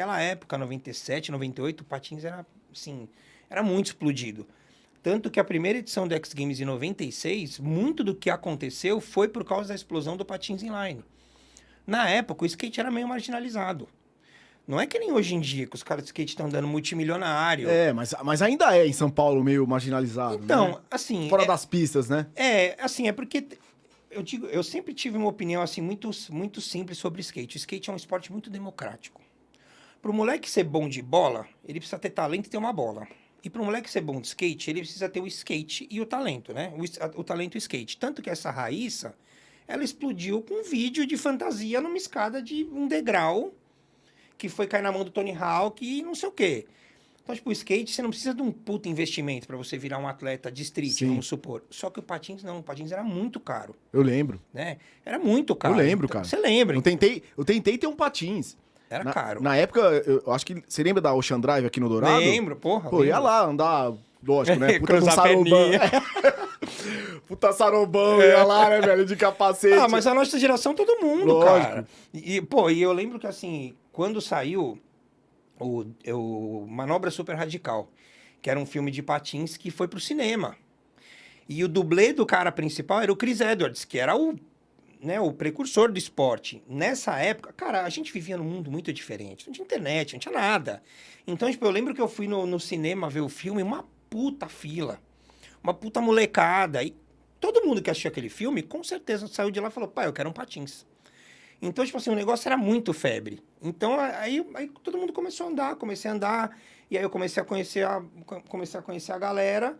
Naquela época, 97, 98, o patins era, assim, era muito explodido. Tanto que a primeira edição do X Games em 96, muito do que aconteceu foi por causa da explosão do patins inline. Na época, o skate era meio marginalizado. Não é que nem hoje em dia, que os caras de skate estão dando multimilionário. Mas ainda é em São Paulo meio marginalizado, Então, né? assim... Fora das pistas, né? assim, é porque... Eu sempre tive uma opinião, assim, muito simples sobre skate. O skate é um esporte muito democrático. Para o moleque ser bom de bola, ele precisa ter talento e ter uma bola. E para o moleque ser bom de skate, ele precisa ter o skate e o talento, né? O talento e o skate. Tanto que essa Raíssa, ela explodiu com um vídeo de fantasia numa escada de um degrau, que foi cair na mão do Tony Hawk e não sei o quê. Então, tipo, o skate, você não precisa de um puta investimento para você virar um atleta de street, Sim. vamos supor. Só que o patins não, o patins era muito caro, Eu lembro. né? Era muito caro. Eu lembro, Então, cara. Você lembra? Eu tentei ter um patins. Era caro. Na época, eu acho que... Você lembra da Ocean Drive aqui no Dourado? Lembro, porra. Pô, ia lembro. lá andar, lógico, né? Puta Cruzar no a sarobão. perninha. Puta sarobão, ia lá, né, velho, de capacete. Ah, mas a nossa geração, todo mundo, Lógico. cara. E eu lembro que, assim, quando saiu o Manobra Super Radical, que era um filme de patins que foi pro cinema. E o dublê do cara principal era o Chris Edwards, que era o precursor do esporte. Nessa época, cara, a gente vivia num mundo muito diferente. Não tinha internet, não tinha nada. Então, tipo, eu lembro que eu fui no cinema ver o filme, uma puta fila. Uma puta molecada. E todo mundo que assistiu aquele filme, com certeza, saiu de lá e falou, pai, eu quero um patins. Então, tipo assim, o negócio era muito febre. Então, aí todo mundo começou a andar, comecei a andar. E aí eu comecei a conhecer a galera.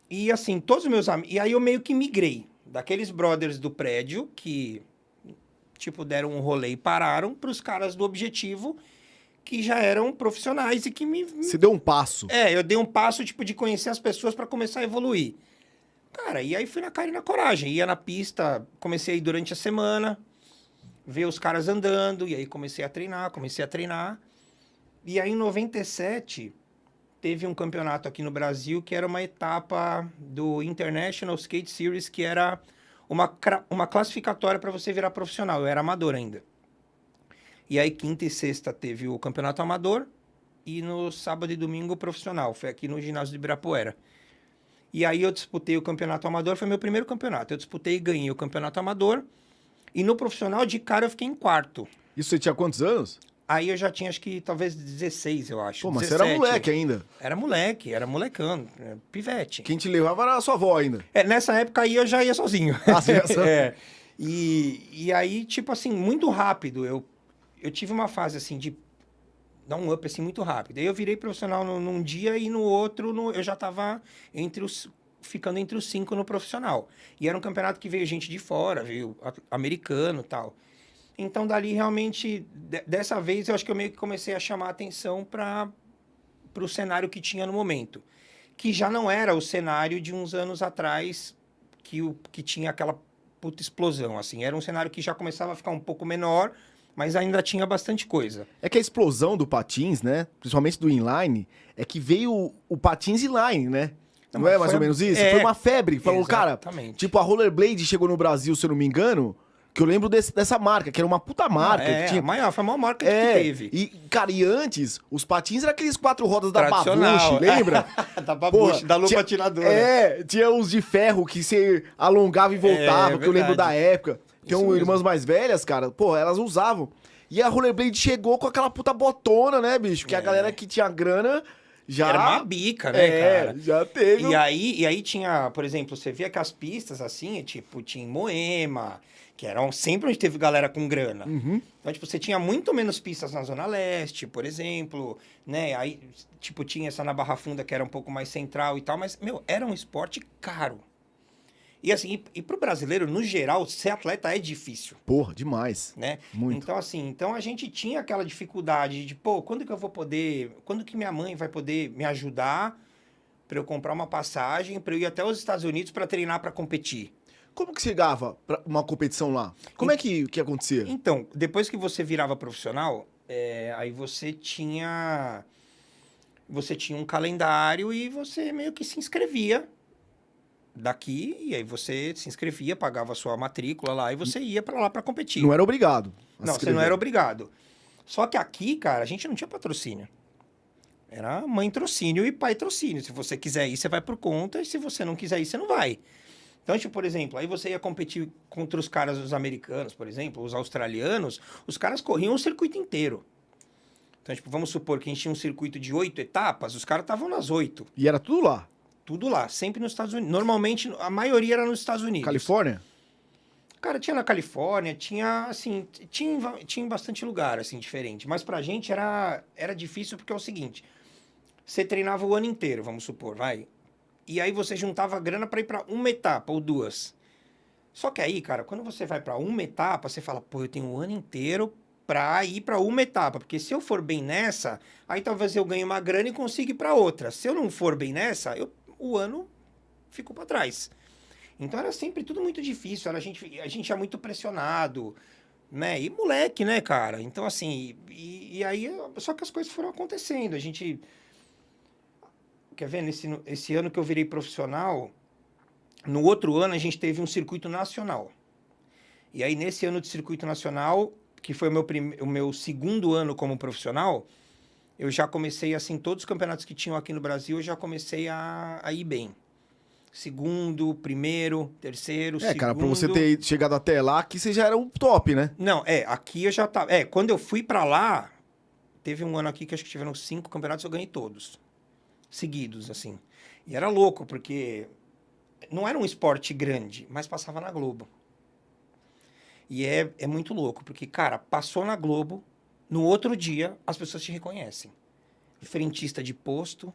E assim, todos os meus amigos... E aí eu meio que migrei daqueles brothers do prédio que, tipo, deram um rolê e pararam para os caras do Objetivo que já eram profissionais e que Você deu um passo. eu dei um passo, tipo, de conhecer as pessoas para começar a evoluir. Cara, e aí fui na cara e na coragem. Ia na pista, comecei a ir durante a semana, ver os caras andando, e aí comecei a treinar. E aí, em 97, teve um campeonato aqui no Brasil que era uma etapa do International Skate Series, que era uma classificatória para você virar profissional. Eu era amador ainda. E aí, quinta e sexta, teve o campeonato amador, e no sábado e domingo, o profissional. Foi aqui no ginásio de Ibirapuera. E aí, eu disputei o campeonato amador, foi meu primeiro campeonato. Eu disputei e ganhei o campeonato amador. E no profissional, de cara, eu fiquei em quarto. Isso você tinha quantos anos? Aí eu já tinha, acho que, talvez 16, eu acho. Pô, mas 17. você era moleque ainda. Era molecão, pivete. Quem te levava era a sua avó ainda. Nessa época aí eu já ia sozinho. Ah, você ia sozinho. E aí, tipo assim, muito rápido, eu tive uma fase, assim, de dar um up, assim, muito rápido. Aí eu virei profissional num dia e no outro eu já tava ficando entre os 5 no profissional. E era um campeonato que veio gente de fora, veio americano e tal. Então, dali, realmente, dessa vez, eu acho que eu meio que comecei a chamar a atenção para o cenário que tinha no momento. Que já não era o cenário de uns anos atrás, que tinha aquela puta explosão, assim. Era um cenário que já começava a ficar um pouco menor, mas ainda tinha bastante coisa. É que a explosão do patins, né? Principalmente do inline, é que veio o patins inline, né? Não é mais ou menos isso? Foi uma febre. Falou, Exatamente. cara, tipo, a Rollerblade chegou no Brasil, se eu não me engano... Que eu lembro dessa marca, que era uma puta marca. Que tinha... Foi a maior marca que teve. E, cara, e antes, os patins eram aqueles 4 rodas da Tradicional. Babuche, lembra? Da Babuche, da lupa patinadora. Tinha uns de ferro que você alongava e voltava, que eu lembro da época. Tem irmãs mais velhas, cara, pô, elas usavam. E a Rollerblade chegou com aquela puta botona, né, bicho? Que a galera que tinha grana... Já... Era uma bica, né, cara? Já teve. E aí tinha, por exemplo, você via que as pistas, assim, tipo, tinha em Moema, que eram sempre onde teve galera com grana. Uhum. Então, tipo, você tinha muito menos pistas na Zona Leste, por exemplo, né? Aí, tipo, tinha essa na Barra Funda, que era um pouco mais central e tal, mas, meu, era um esporte caro. E assim, e pro brasileiro, no geral, ser atleta é difícil. Porra, demais. Né? Muito. Então, assim, a gente tinha aquela dificuldade de, pô, quando que eu vou poder, quando que minha mãe vai poder me ajudar para eu comprar uma passagem, para eu ir até os Estados Unidos para treinar, para competir? Como que chegava pra uma competição lá? Como é que acontecia? Então, depois que você virava profissional, aí você tinha um calendário e você meio que se inscrevia daqui, e aí você se inscrevia, pagava a sua matrícula lá e você ia para lá para competir. Não era obrigado. Não, você não era obrigado. Só que aqui, cara, a gente não tinha patrocínio. Era mãe trocínio e pai trocínio. Se você quiser ir, você vai por conta, e se você não quiser ir, você não vai. Então, tipo, por exemplo, aí você ia competir contra os caras, os americanos, por exemplo, os australianos, os caras corriam o circuito inteiro. Então, tipo, vamos supor que a gente tinha um circuito de 8 etapas, os caras estavam nas 8. E era tudo lá. Tudo lá, sempre nos Estados Unidos. Normalmente, a maioria era nos Estados Unidos. Califórnia? Cara, tinha na Califórnia, tinha, assim, tinha em bastante lugar, assim, diferente. Mas pra gente era difícil porque é o seguinte, você treinava o ano inteiro, vamos supor, vai. E aí você juntava grana pra ir pra uma etapa ou duas. Só que aí, cara, quando você vai pra uma etapa, você fala, pô, eu tenho o ano inteiro pra ir pra uma etapa. Porque se eu for bem nessa, aí talvez eu ganhe uma grana e consiga ir pra outra. Se eu não for bem nessa, o ano ficou pra trás. Então era sempre tudo muito difícil, a gente é muito pressionado, né? E moleque, né, cara? Então, assim, e aí, só que as coisas foram acontecendo. A gente, quer ver, esse ano que eu virei profissional, no outro ano a gente teve um circuito nacional. E aí, nesse ano de circuito nacional, que foi o meu segundo ano como profissional, eu já comecei, assim, todos os campeonatos que tinham aqui no Brasil, eu já comecei a ir bem. Segundo, primeiro, terceiro, segundo... cara, pra você ter chegado até lá, aqui você já era um top, né? Não, aqui eu já tava... quando eu fui pra lá, teve um ano aqui que acho que tiveram 5 campeonatos, eu ganhei todos. Seguidos, assim. E era louco, porque não era um esporte grande, mas passava na Globo. E é muito louco, porque, cara, passou na Globo, no outro dia, as pessoas te reconhecem. Frentista de posto...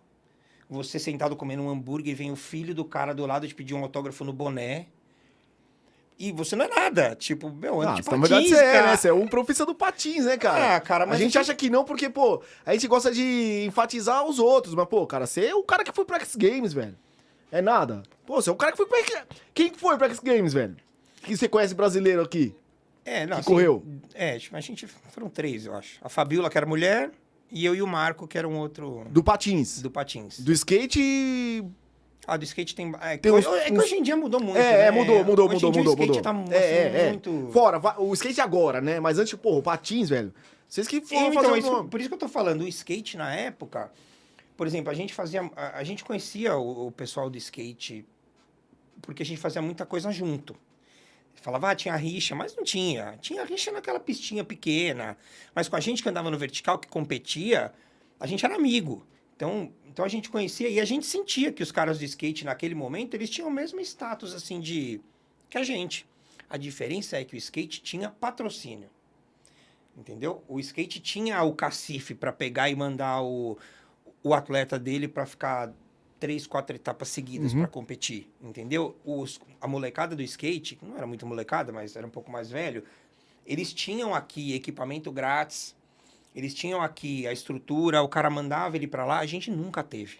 Você sentado comendo um hambúrguer e vem o filho do cara do lado te pedir um autógrafo no boné. E você não é nada. Tipo, meu, ando de patins, na verdade você é, cara. né? Você é um professor do patins, né, cara? Ah, cara, mas a gente acha que não porque, pô, a gente gosta de enfatizar os outros. Mas, pô, cara, você é o cara que foi pra X Games, velho. É nada. Pô, você é o cara que foi pra... Quem foi pra X Games, velho? Que você conhece brasileiro aqui? Não, que assim, correu? Tipo, a gente... Foram 3, eu acho. A Fabiola, que era mulher... E eu e o Marco, que era um outro... Do patins. Do patins. Do skate... Ah, do skate tem... Tem que hoje em dia mudou muito, né? mudou. Hoje em dia o skate tá assim, muito... Fora, o skate agora, né? Mas antes, pô, o patins, velho. Vocês que foram fazer... Por isso que eu tô falando, o skate na época... Por exemplo, a gente conhecia o pessoal do skate... Porque a gente fazia muita coisa junto. Falava, tinha rixa, mas não tinha. Tinha rixa naquela pistinha pequena. Mas com a gente que andava no vertical, que competia, a gente era amigo. Então a gente conhecia e a gente sentia que os caras de skate, naquele momento, eles tinham o mesmo status, assim, que a gente. A diferença é que o skate tinha patrocínio. Entendeu? O skate tinha o cacife para pegar e mandar o atleta dele para ficar 3, 4 etapas seguidas para competir, entendeu? A molecada do skate, que não era muito molecada, mas era um pouco mais velho, eles tinham aqui equipamento grátis, eles tinham aqui a estrutura, o cara mandava ele para lá, a gente nunca teve.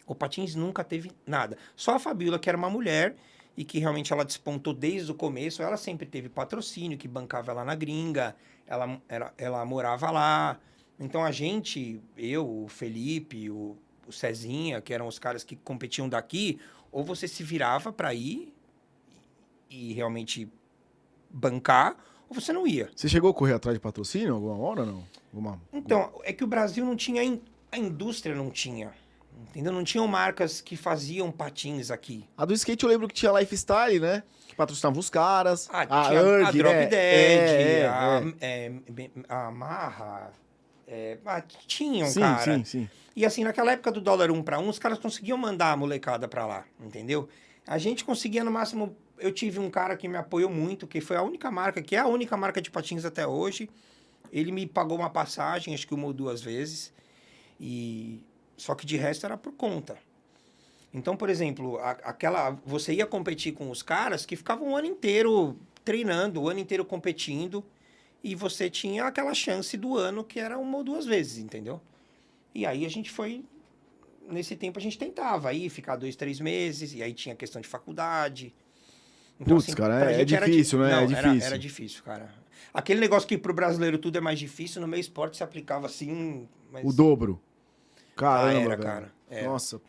O patins nunca teve nada. Só a Fabiola, que era uma mulher e que realmente ela despontou desde o começo, ela sempre teve patrocínio, que bancava ela na gringa, ela morava lá. Então a gente, eu, o Felipe, o Cezinha, que eram os caras que competiam daqui, ou você se virava para ir e realmente bancar, ou você não ia. Você chegou a correr atrás de patrocínio alguma hora ou não? Então, é que o Brasil não tinha, a indústria não tinha, entendeu? Não tinham marcas que faziam patins aqui. A do skate eu lembro que tinha Lifestyle, né? Que patrocinava os caras. Tinha Erg, a Drop né? Dead, a Marra, tinham, sim, cara. Sim. E assim, naquela época do dólar 1 para 1, os caras conseguiam mandar a molecada para lá, entendeu? A gente conseguia no máximo... Eu tive um cara que me apoiou muito, que foi a única marca, que é a única marca de patins até hoje. Ele me pagou uma passagem, acho que 1 ou 2 vezes. Só que de resto era por conta. Então, por exemplo, você ia competir com os caras que ficavam o ano inteiro treinando, o ano inteiro competindo. E você tinha aquela chance do ano que era 1 ou 2 vezes, entendeu? E aí a gente foi... Nesse tempo a gente tentava aí ficar 2, 3 meses. E aí tinha questão de faculdade. Então, Putz, assim, cara, é difícil, né? Não, é difícil. Era difícil, cara. Aquele negócio que pro brasileiro tudo é mais difícil, no meio esporte se aplicava assim... Mas... O dobro. Caramba, era, velho. cara. Era. Nossa.